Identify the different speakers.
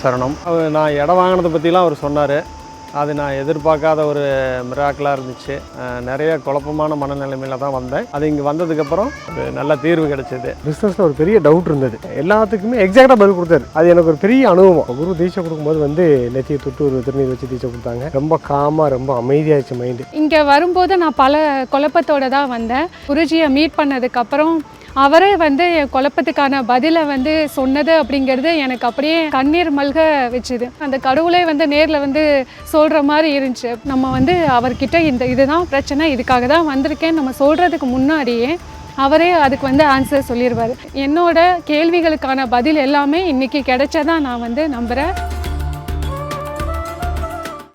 Speaker 1: சரணம். நான் இடம் வாங்கினதை பற்றிலாம் அவர் சொன்னார். அது நான் எதிர்பார்க்காத ஒரு மிராக்கலாக இருந்துச்சு. நிறைய குழப்பமான மனநிலைமையில தான் வந்தேன். அது இங்கே வந்ததுக்கப்புறம் ஒரு நல்ல தீர்வு கிடைச்சிது. பிஸ்னஸில் ஒரு பெரிய டவுட் இருந்தது, எல்லாத்துக்குமே எக்ஸாக்டாக பதில் கொடுத்தாரு. அது எனக்கு ஒரு பெரிய அனுபவம். குரு தீட்சை கொடுக்கும்போது நெத்தியை தொட்டு ஒரு திருநீர் வச்சு தீட்சை கொடுத்தாங்க. ரொம்ப காமாக, ரொம்ப அமைதியாகிடுச்சு மைண்டு.
Speaker 2: இங்கே வரும்போது நான் பல குழப்பத்தோடு தான் வந்தேன். குருஜியை மீட் பண்ணதுக்கப்புறம் அவரே என் குழப்பத்துக்கான பதிலை சொன்னது அப்படிங்கிறது எனக்கு அப்படியே கண்ணீர் மல்க வச்சுது. அந்த கடவுளே நேரில் சொல்கிற மாதிரி இருந்துச்சு. நம்ம அவர்கிட்ட இதுதான் பிரச்சனை, இதுக்காக தான் வந்திருக்கேன் நம்ம சொல்கிறதுக்கு முன்னாடியே அவரே அதுக்கு ஆன்சர் சொல்லிடுவார். என்னோட கேள்விகளுக்கான பதில் எல்லாமே இன்றைக்கி கிடைச்சதான் நான் நம்புகிறேன்.